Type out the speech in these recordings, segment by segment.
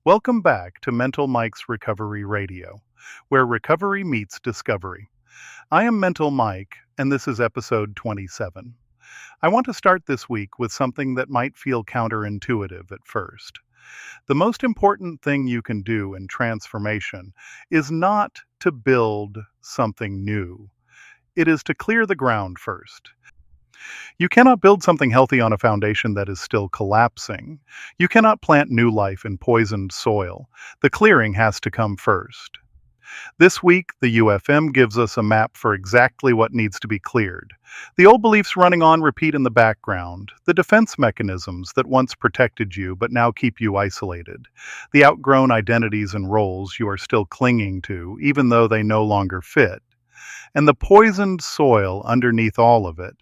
Welcome back to Mental Mike's Recovery Radio, where recovery meets discovery. I am Mental Mike, and this is episode 27. I want to start this week with something that might feel counterintuitive at first. The most important thing you can do in transformation is not to build something new. It is to clear the ground first. You cannot build something healthy on a foundation that is still collapsing. You cannot plant new life in poisoned soil. The clearing has to come first. This week, the UFM gives us a map for exactly what needs to be cleared. The old beliefs running on repeat in the background, the defense mechanisms that once protected you but now keep you isolated, the outgrown identities and roles you are still clinging to even though they no longer fit, and the poisoned soil underneath all of it,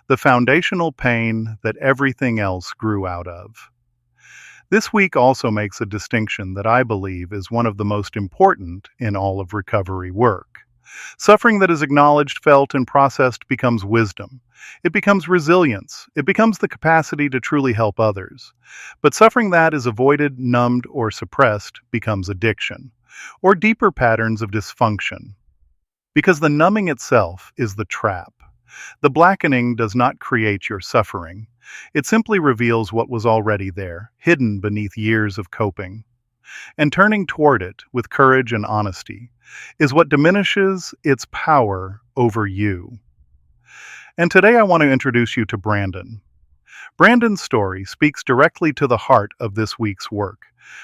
the foundational pain that everything else grew out of. This week also makes a distinction that I believe is one of the most important in all of recovery work. Suffering that is acknowledged, felt, and processed becomes wisdom. It becomes resilience. It becomes the capacity to truly help others. But suffering that is avoided, numbed, or suppressed becomes addiction, or deeper patterns of dysfunction. Because the numbing itself is the trap. The blackening does not create your suffering. It simply reveals what was already there, hidden beneath years of coping. And turning toward it with courage and honesty is what diminishes its power over you. And today I want to introduce you to Brandon. Brandon's story speaks directly to the heart of this week's work,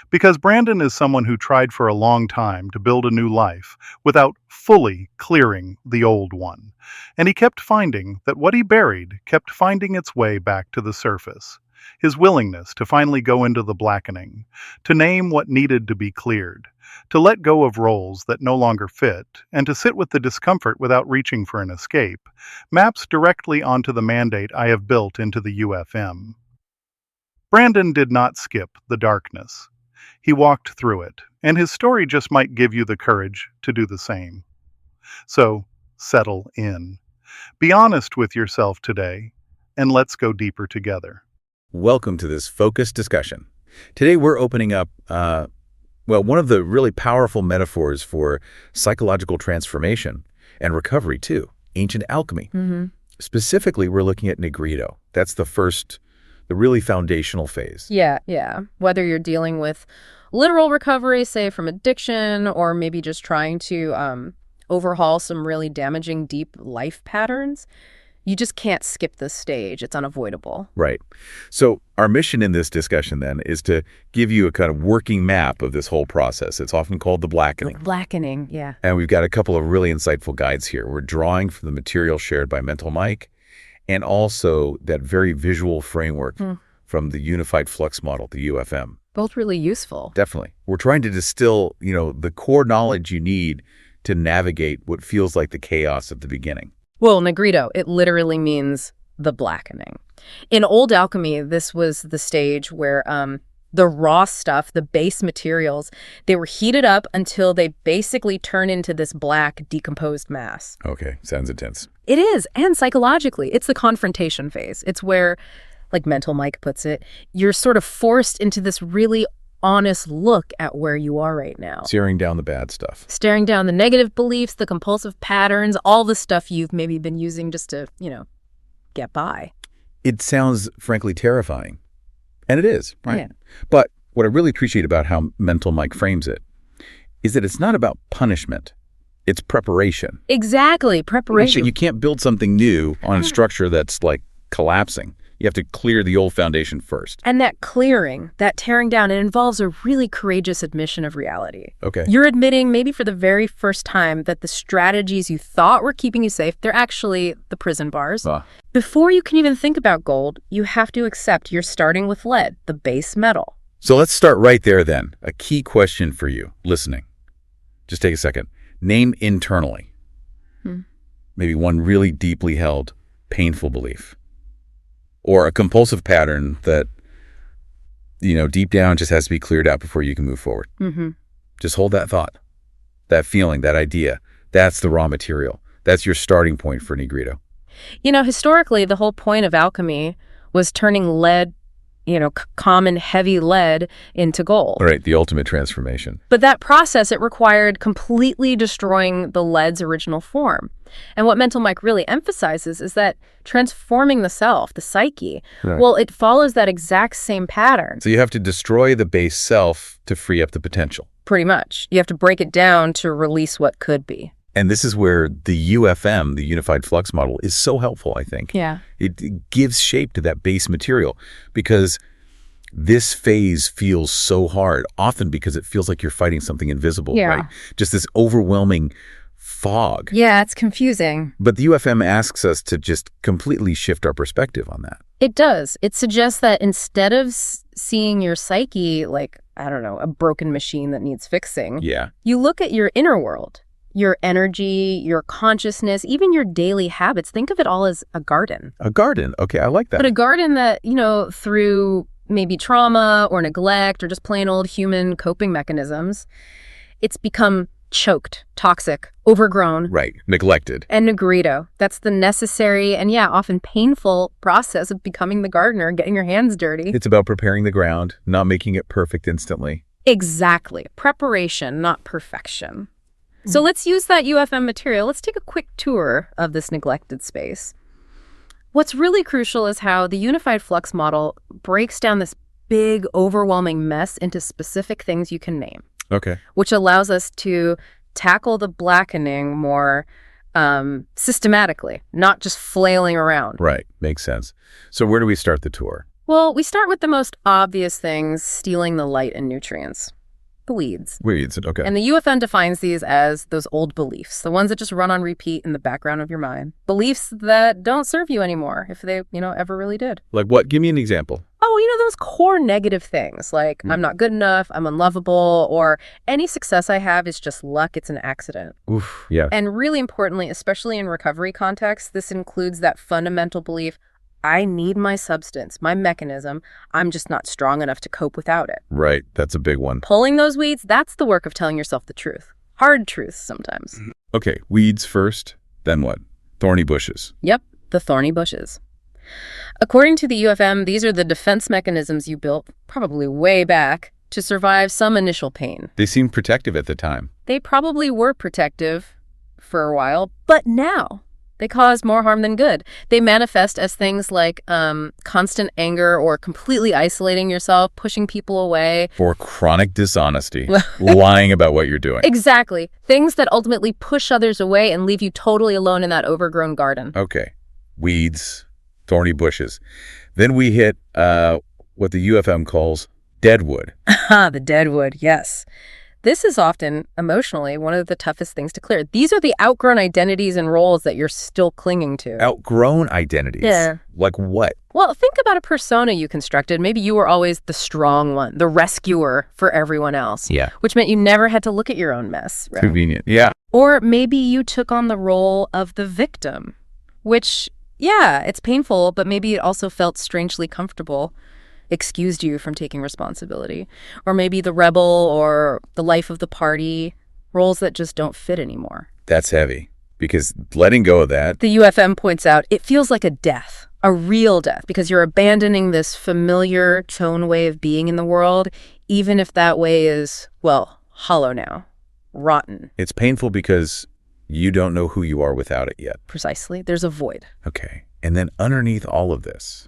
because Brandon is someone who tried for a long time to build a new life without fully clearing the old one. And he kept finding that what he buried kept finding its way back to the surface. His willingness to finally go into the blackening, to name what needed to be cleared, to let go of roles that no longer fit, and to sit with the discomfort without reaching for an escape, maps directly onto the mandate I have built into the UFM. Brandon did not skip the darkness. He walked through it, and his story just might give you the courage to do the same. So, settle in. Be honest with yourself today, and let's go deeper together. Welcome to this focused discussion. Today we're opening up, one of the really powerful metaphors for psychological transformation and recovery too, ancient alchemy. Specifically, we're looking at Nigredo. That's the really foundational phase. Yeah. Whether you're dealing with literal recovery, say from addiction, or maybe just trying to overhaul some really damaging deep life patterns, you just can't skip this stage. It's unavoidable. Right. So our mission in this discussion then is to give you a kind of working map of this whole process. It's often called the blackening. Blackening, yeah. And we've got a couple of really insightful guides here. We're drawing from the material shared by Mental Mike, and also that very visual framework from the Unified Flux Model, the UFM. Both really useful. Definitely. We're trying to distill, the core knowledge you need to navigate what feels like the chaos at the beginning. Well, Nigredo, it literally means the blackening. In old alchemy, this was the stage where the raw stuff, the base materials, they were heated up until they basically turn into this black, decomposed mass. Okay, sounds intense. It is, and psychologically, it's the confrontation phase. It's where, like Mental Mike puts it, you're sort of forced into this really honest look at where you are right now. Staring down the bad stuff. Staring down the negative beliefs, the compulsive patterns, all the stuff you've maybe been using just to, get by. It sounds, frankly, terrifying. And it is, right? Yeah. But what I really appreciate about how Mental Mike frames it is that it's not about punishment. It's preparation. Exactly, preparation. You can't build something new on a structure that's, collapsing. You have to clear the old foundation first. And that clearing, that tearing down, it involves a really courageous admission of reality. Okay. You're admitting, maybe for the very first time, that the strategies you thought were keeping you safe, they're actually the prison bars. Before you can even think about gold, you have to accept you're starting with lead, the base metal. So let's start right there then. A key question for you, listening. Just take a second. Name internally. Maybe one really deeply held, painful belief. Or a compulsive pattern that, deep down just has to be cleared out before you can move forward. Just hold that thought, that feeling, that idea. That's the raw material. That's your starting point for Nigredo. Historically, the whole point of alchemy was turning lead common heavy lead into gold. Right, the ultimate transformation. But that process, it required completely destroying the lead's original form. And what Mental Mike really emphasizes is that transforming the self, the psyche, Right. well, it follows that exact same pattern. So you have to destroy the base self to free up the potential. Pretty much. You have to break it down to release what could be. And this is where the UFM, the Unified Flux Model, is so helpful, I think. Yeah. It gives shape to that base material because this phase feels so hard, often because it feels like you're fighting something invisible, Yeah. right? Just this overwhelming fog. Yeah, it's confusing. But the UFM asks us to just completely shift our perspective on that. It does. It suggests that instead of seeing your psyche like, I don't know, a broken machine that needs fixing, Yeah. you look at your inner world, your energy, your consciousness, even your daily habits. Think of it all as a garden. A garden. Okay, I like that. But a garden that, through maybe trauma or neglect or just plain old human coping mechanisms, it's become choked, toxic, overgrown. Right. Neglected. And Nigredo. That's the necessary and, often painful process of becoming the gardener, getting your hands dirty. It's about preparing the ground, not making it perfect instantly. Exactly. Preparation, not perfection. So let's use that UFM material. Let's take a quick tour of this neglected space. What's really crucial is how the Unified Flux Model breaks down this big, overwhelming mess into specific things you can name, Okay. which allows us to tackle the blackening more systematically, not just flailing around. Right. Makes sense. So where do we start the tour? Well, we start with the most obvious things, stealing the light and nutrients. The weeds. Weeds. Okay. And the UFN defines these as those old beliefs, the ones that just run on repeat in the background of your mind. Beliefs that don't serve you anymore, if they, ever really did. Like what? Give me an example. Oh, those core negative things, like I'm not good enough, I'm unlovable, or any success I have is just luck, it's an accident. Oof. Yeah. And really importantly, especially in recovery contexts, this includes that fundamental belief, I need my substance, my mechanism. I'm just not strong enough to cope without it. Right. That's a big one. Pulling those weeds, that's the work of telling yourself the truth. Hard truths sometimes. Okay. Weeds first. Then what? Thorny bushes. Yep, the thorny bushes. According to the UFM, these are the defense mechanisms you built, probably way back, to survive some initial pain. They seemed protective at the time. They probably were protective for a while, but now they cause more harm than good. They manifest as things like constant anger or completely isolating yourself, pushing people away. For chronic dishonesty. Lying about what you're doing. Exactly. Things that ultimately push others away and leave you totally alone in that overgrown garden. Okay. Weeds, thorny bushes. Then we hit what the UFM calls deadwood. The deadwood, yes. This is often, emotionally, one of the toughest things to clear. These are the outgrown identities and roles that you're still clinging to. Outgrown identities? Yeah. Like what? Well, think about a persona you constructed. Maybe you were always the strong one, the rescuer for everyone else. Yeah. Which meant you never had to look at your own mess. Right? Convenient. Yeah. Or maybe you took on the role of the victim, which, yeah, it's painful, but maybe it also felt strangely comfortable. Excused you from taking responsibility. Or maybe the rebel or the life of the party, roles that just don't fit anymore. That's heavy, because letting go of that. The UFM points out it feels like a death, a real death, because you're abandoning this familiar tone way of being in the world, even if that way is, well, hollow now, rotten. It's painful because you don't know who you are without it yet. Precisely. There's a void. Okay. And then underneath all of this,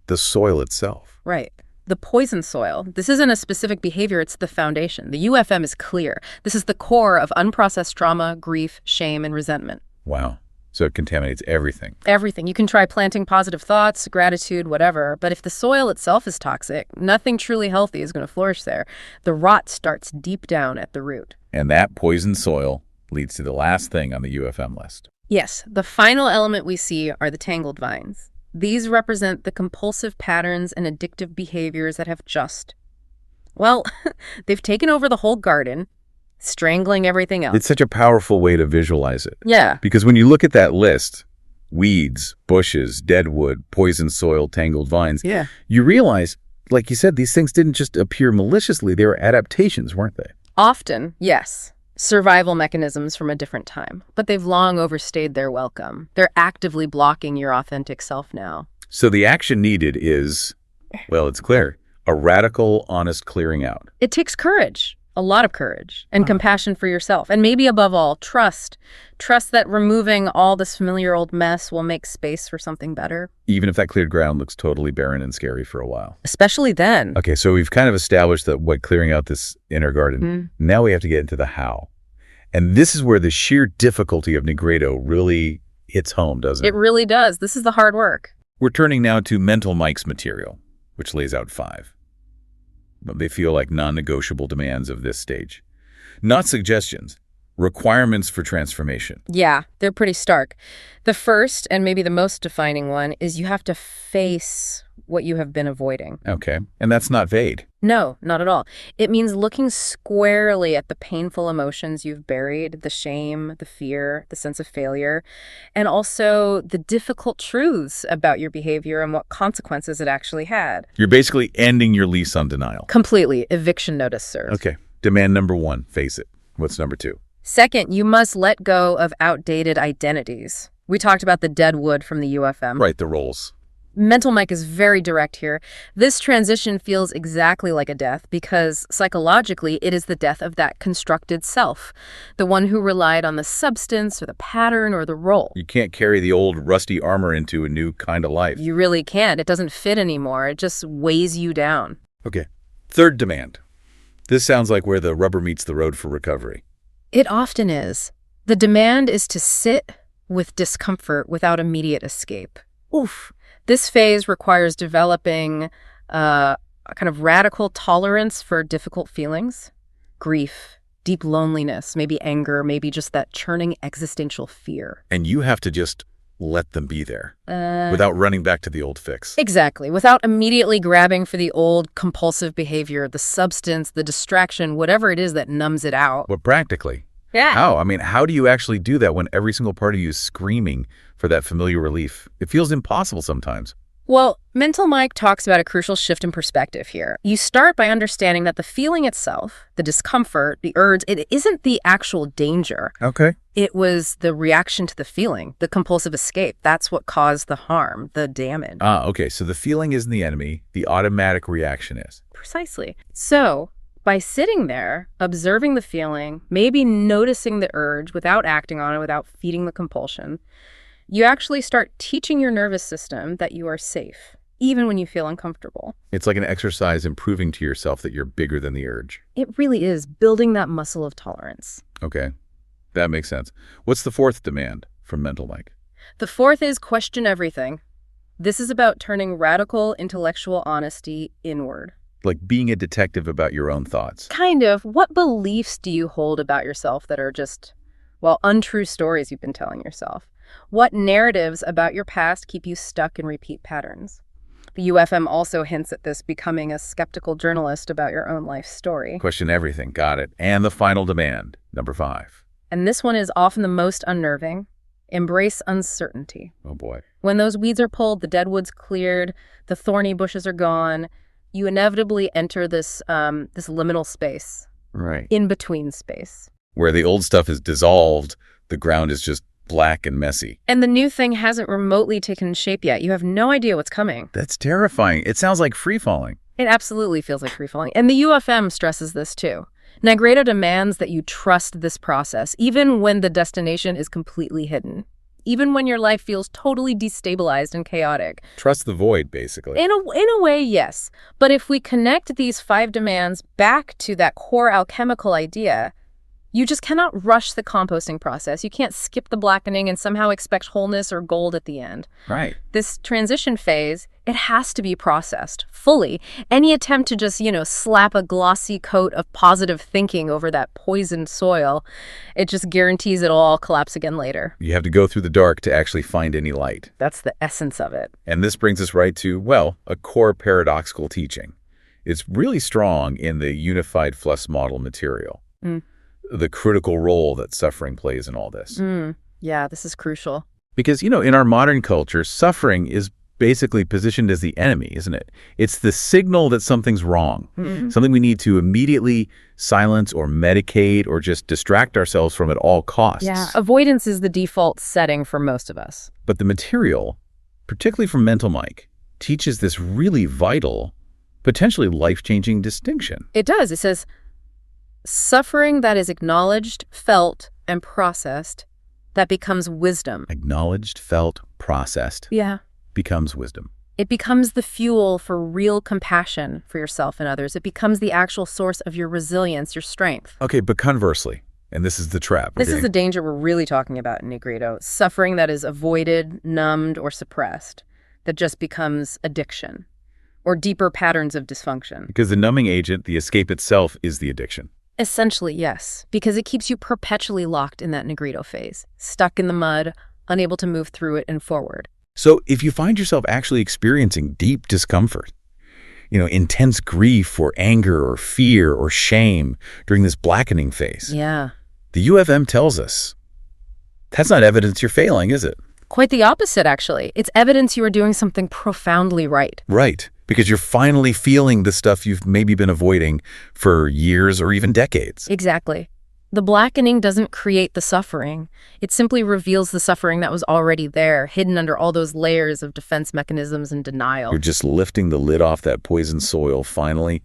the soil itself. Right. The poison soil. This isn't a specific behavior, it's the foundation. The UFM is clear. This is the core of unprocessed trauma, grief, shame, and resentment. Wow. So it contaminates everything. Everything. You can try planting positive thoughts, gratitude, whatever, but if the soil itself is toxic, nothing truly healthy is going to flourish there. The rot starts deep down at the root. And that poisoned soil leads to the last thing on the UFM list. Yes, the final element we see are the tangled vines. These represent the compulsive patterns and addictive behaviors that have just, well, they've taken over the whole garden, strangling everything else. It's such a powerful way to visualize it. Yeah. Because when you look at that list, weeds, bushes, deadwood, poison soil, tangled vines, Yeah. you realize, like you said, these things didn't just appear maliciously. They were adaptations, weren't they? Often, yes. Survival mechanisms from a different time, but they've long overstayed their welcome. They're actively blocking your authentic self now. So the action needed is Well, it's clear. A radical, honest clearing out. It takes courage, a lot of courage, and compassion for yourself. And maybe above all, trust. Trust that removing all this familiar old mess will make space for something better. Even if that cleared ground looks totally barren and scary for a while. Especially then. Okay, so we've kind of established that what clearing out this inner garden. Now we have to get into the how. And this is where the sheer difficulty of Nigredo really hits home, doesn't it? It really does. This is the hard work. We're turning now to Mental Mike's material, which lays out 5. But they feel like non-negotiable demands of this stage. Not suggestions, requirements for transformation. Yeah, they're pretty stark. The first, and maybe the most defining one, is you have to face what you have been avoiding. Okay, and that's not vague. No, not at all. It means looking squarely at the painful emotions you've buried, the shame, the fear, the sense of failure, and also the difficult truths about your behavior and what consequences it actually had. You're basically ending your lease on denial. Completely. Eviction notice served. Okay, demand number 1, face it. What's number 2? Second, you must let go of outdated identities. We talked about the deadwood from the UFM. Right, the roles. Mental Mike is very direct here. This transition feels exactly like a death because psychologically it is the death of that constructed self, the one who relied on the substance or the pattern or the role. You can't carry the old rusty armor into a new kind of life. You really can't. It doesn't fit anymore. It just weighs you down. Okay, third demand. This sounds like where the rubber meets the road for recovery. It often is. The demand is to sit with discomfort without immediate escape. Oof. This phase requires developing a kind of radical tolerance for difficult feelings, grief, deep loneliness, maybe anger, maybe just that churning existential fear. And you have to just let them be there without running back to the old fix. Exactly. Without immediately grabbing for the old compulsive behavior, the substance, the distraction, whatever it is that numbs it out. But practically, Yeah. how? I mean, how do you actually do that when every single part of you is screaming for that familiar relief? It feels impossible sometimes. Well, Mental Mike talks about a crucial shift in perspective here. You start by understanding that the feeling itself, the discomfort, the urge, it isn't the actual danger. Okay. It was the reaction to the feeling, the compulsive escape. That's what caused the harm, the damage. Okay. So the feeling isn't the enemy. The automatic reaction is. Precisely. So, by sitting there, observing the feeling, maybe noticing the urge without acting on it, without feeding the compulsion, you actually start teaching your nervous system that you are safe, even when you feel uncomfortable. It's like an exercise in proving to yourself that you're bigger than the urge. It really is building that muscle of tolerance. Okay. That makes sense. What's the fourth demand from Mental Mike? The fourth is question everything. This is about turning radical intellectual honesty inward. Like being a detective about your own thoughts. Kind of. What beliefs do you hold about yourself that are just, well, untrue stories you've been telling yourself? What narratives about your past keep you stuck in repeat patterns? The UFM also hints at this, becoming a skeptical journalist about your own life story. Question everything. Got it. And the final demand, number 5. And this one is often the most unnerving. Embrace uncertainty. Oh, boy. When those weeds are pulled, the deadwood's cleared, the thorny bushes are gone, you inevitably enter this liminal space. Right. In-between space. Where the old stuff is dissolved, the ground is just black and messy. And the new thing hasn't remotely taken shape yet. You have no idea what's coming. That's terrifying. It sounds like free-falling. It absolutely feels like free-falling. And the UFM stresses this too. Nigredo demands that you trust this process, even when the destination is completely hidden. Even when your life feels totally destabilized and chaotic. Trust the void, basically. In a way, yes. But if we connect these 5 demands back to that core alchemical idea, you just cannot rush the composting process. You can't skip the blackening and somehow expect wholeness or gold at the end. Right. This transition phase, it has to be processed fully. Any attempt to just, slap a glossy coat of positive thinking over that poisoned soil, it just guarantees it'll all collapse again later. You have to go through the dark to actually find any light. That's the essence of it. And this brings us right to, well, a core paradoxical teaching. It's really strong in the Unified Flux Model material. The critical role that suffering plays in all this. Yeah, this is crucial. Because, in our modern culture, suffering is basically positioned as the enemy, isn't it? It's the signal that something's wrong, something we need to immediately silence or medicate or just distract ourselves from at all costs. Yeah, avoidance is the default setting for most of us. But the material, particularly from Mental Mike, teaches this really vital, potentially life-changing distinction. It does. It says, suffering that is acknowledged, felt, and processed, that becomes wisdom. Acknowledged, felt, processed. Yeah. Becomes wisdom. It becomes the fuel for real compassion for yourself and others. It becomes the actual source of your resilience, your strength. Okay, but conversely, and this is the trap. This is the danger we're really talking about in Nigredo. Suffering that is avoided, numbed, or suppressed, that just becomes addiction or deeper patterns of dysfunction. Because the numbing agent, the escape itself, is the addiction. Essentially, yes, because it keeps you perpetually locked in that Nigredo phase, stuck in the mud, unable to move through it and forward. So if you find yourself actually experiencing deep discomfort, intense grief or anger or fear or shame during this blackening phase, yeah, the UFM tells us that's not evidence you're failing, is it? Quite the opposite, actually. It's evidence you are doing something profoundly right. Right, because you're finally feeling the stuff you've maybe been avoiding for years or even decades. Exactly. The blackening doesn't create the suffering. It simply reveals the suffering that was already there, hidden under all those layers of defense mechanisms and denial. You're just lifting the lid off that poisoned soil finally,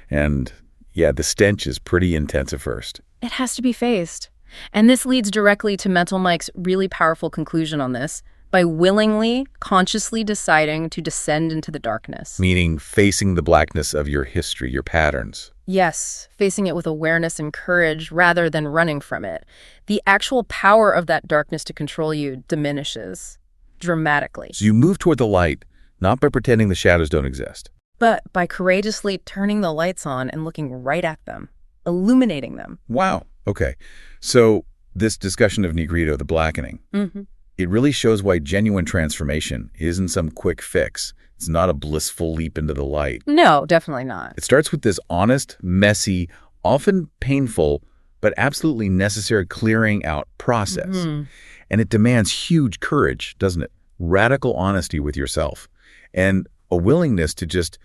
and yeah, the stench is pretty intense at first. It has to be faced. And this leads directly to Mental Mike's really powerful conclusion on this. By willingly, consciously deciding to descend into the darkness. Meaning facing the blackness of your history, your patterns. Yes, facing it with awareness and courage rather than running from it. The actual power of that darkness to control you diminishes dramatically. So you move toward the light, not by pretending the shadows don't exist, but by courageously turning the lights on and looking right at them, illuminating them. Wow. Okay. So this discussion of Nigredo, the blackening, it really shows why genuine transformation isn't some quick fix. It's not a blissful leap into the light. No, definitely not. It starts with this honest, messy, often painful, but absolutely necessary clearing out process. And it demands huge courage, doesn't it? Radical honesty with yourself and a willingness to just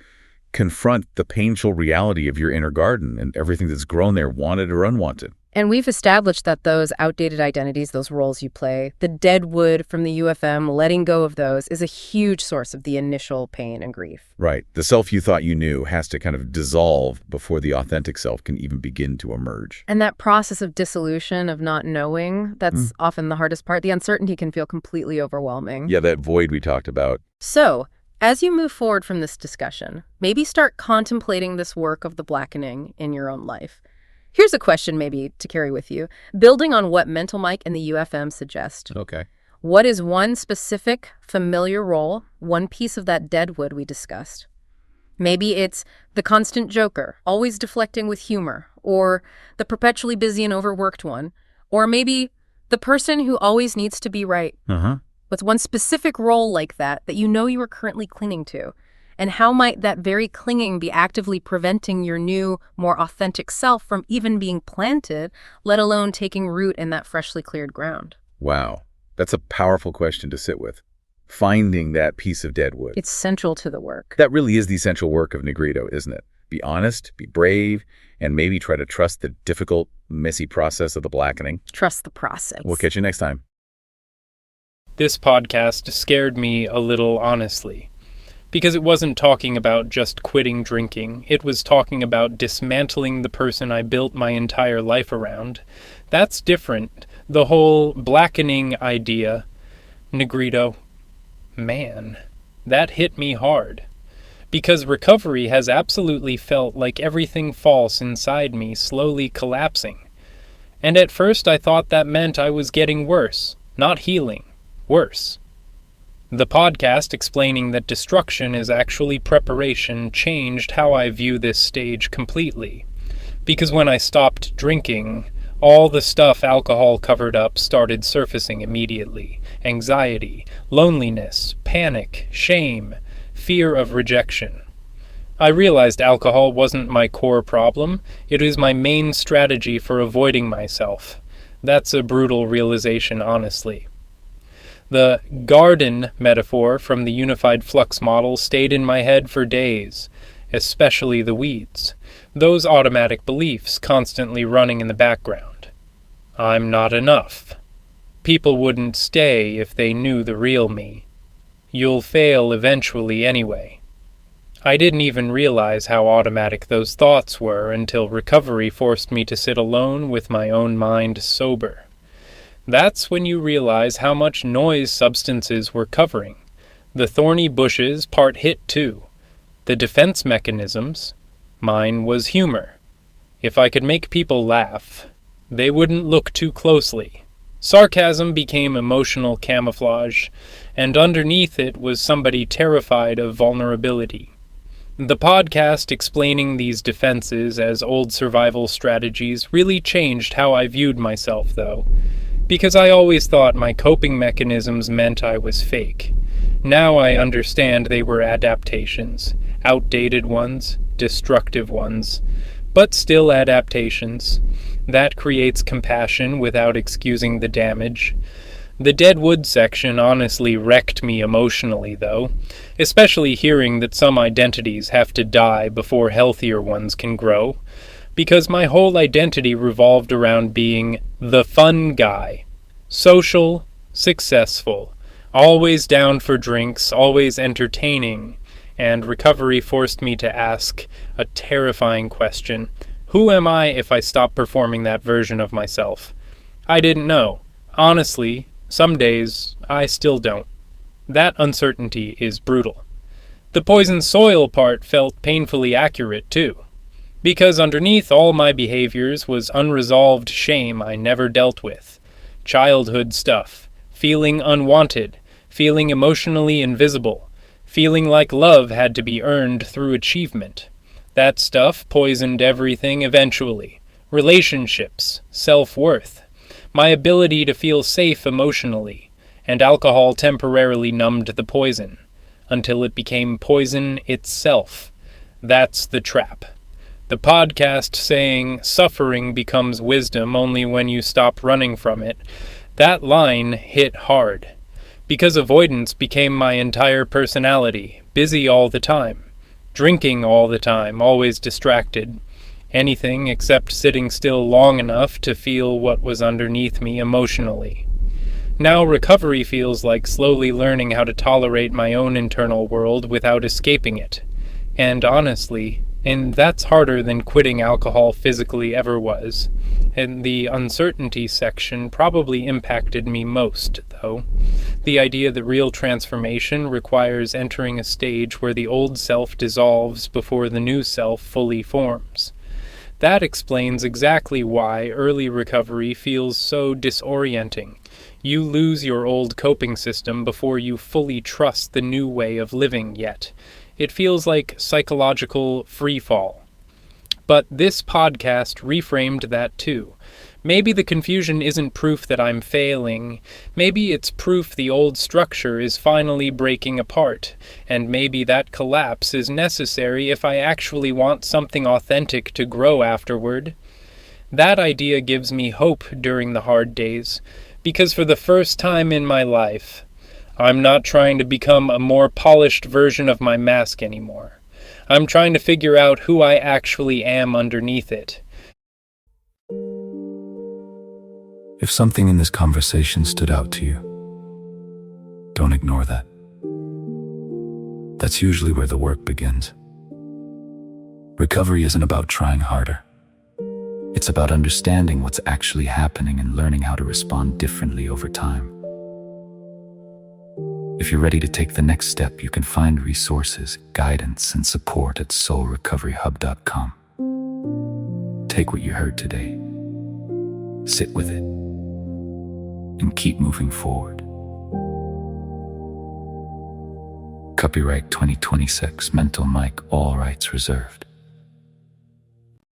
confront the painful reality of your inner garden and everything that's grown there, wanted or unwanted. And we've established that those outdated identities, those roles you play, the deadwood from the UFM, letting go of those is a huge source of the initial pain and grief. Right. The self you thought you knew has to kind of dissolve before the authentic self can even begin to emerge. And that process of dissolution, of not knowing, that's often the hardest part. The uncertainty can feel completely overwhelming. Yeah, that void we talked about. So, as you move forward from this discussion, maybe start contemplating this work of the blackening in your own life. Here's a question maybe to carry with you, building on what Mental Mike and the UFM suggest. Okay. What is one specific, familiar role, one piece of that deadwood we discussed? Maybe it's the constant joker, always deflecting with humor, or the perpetually busy and overworked one, or maybe the person who always needs to be right. What's one specific role like that you know you are currently clinging to? And how might that very clinging be actively preventing your new, more authentic self from even being planted, let alone taking root in that freshly cleared ground? Wow. That's a powerful question to sit with. Finding that piece of deadwood. It's central to the work. That really is the essential work of Nigredo, isn't it? Be honest, be brave, and maybe try to trust the difficult, messy process of the blackening. Trust the process. We'll catch you next time. This podcast scared me a little, honestly. Because it wasn't talking about just quitting drinking. It was talking about dismantling the person I built my entire life around. That's different. The whole blackening idea, Nigredo, man, that hit me hard. Because recovery has absolutely felt like everything false inside me slowly collapsing. And at first I thought that meant I was getting worse, not healing, worse. The podcast explaining that destruction is actually preparation changed how I view this stage completely. Because when I stopped drinking, all the stuff alcohol covered up started surfacing immediately. Anxiety, loneliness, panic, shame, fear of rejection. I realized alcohol wasn't my core problem. It was my main strategy for avoiding myself. That's a brutal realization, honestly. The garden metaphor from the Unified Flux Model stayed in my head for days, especially the weeds, those automatic beliefs constantly running in the background. I'm not enough. People wouldn't stay if they knew the real me. You'll fail eventually anyway. I didn't even realize how automatic those thoughts were until recovery forced me to sit alone with my own mind sober. That's when you realize how much noise substances were covering. The thorny bushes part hit too. The defense mechanisms, mine was humor. If I could make people laugh, they wouldn't look too closely. Sarcasm became emotional camouflage, and underneath it was somebody terrified of vulnerability. The podcast explaining these defenses as old survival strategies really changed how I viewed myself, though, because I always thought my coping mechanisms meant I was fake. Now I understand they were adaptations, outdated ones, destructive ones, but still adaptations. That creates compassion without excusing the damage. The deadwood section honestly wrecked me emotionally, though, especially hearing that some identities have to die before healthier ones can grow, because my whole identity revolved around being the fun guy. Social, successful, always down for drinks, always entertaining, and recovery forced me to ask a terrifying question. Who am I if I stop performing that version of myself? I didn't know. Honestly, some days, I still don't. That uncertainty is brutal. The poison soil part felt painfully accurate, too. Because underneath all my behaviors was unresolved shame I never dealt with. Childhood stuff. Feeling unwanted. Feeling emotionally invisible. Feeling like love had to be earned through achievement. That stuff poisoned everything eventually. Relationships. Self-worth. My ability to feel safe emotionally, and alcohol temporarily numbed the poison, until it became poison itself. That's the trap. The podcast saying suffering becomes wisdom only when you stop running from it, that line hit hard. Because avoidance became my entire personality, busy all the time, drinking all the time, always distracted. Anything except sitting still long enough to feel what was underneath me emotionally. Now recovery feels like slowly learning how to tolerate my own internal world without escaping it. And honestly, that's harder than quitting alcohol physically ever was. And the uncertainty section probably impacted me most, though. The idea that real transformation requires entering a stage where the old self dissolves before the new self fully forms. That explains exactly why early recovery feels so disorienting. You lose your old coping system before you fully trust the new way of living yet. It feels like psychological freefall. But this podcast reframed that too. Maybe the confusion isn't proof that I'm failing. Maybe it's proof the old structure is finally breaking apart. And maybe that collapse is necessary if I actually want something authentic to grow afterward. That idea gives me hope during the hard days, because for the first time in my life, I'm not trying to become a more polished version of my mask anymore. I'm trying to figure out who I actually am underneath it. If something in this conversation stood out to you, don't ignore that. That's usually where the work begins. Recovery isn't about trying harder. It's about understanding what's actually happening and learning how to respond differently over time. If you're ready to take the next step, you can find resources, guidance, and support at soulrecoveryhub.com. Take what you heard today, sit with it, and keep moving forward. Copyright 2026, Mental Mike, all rights reserved.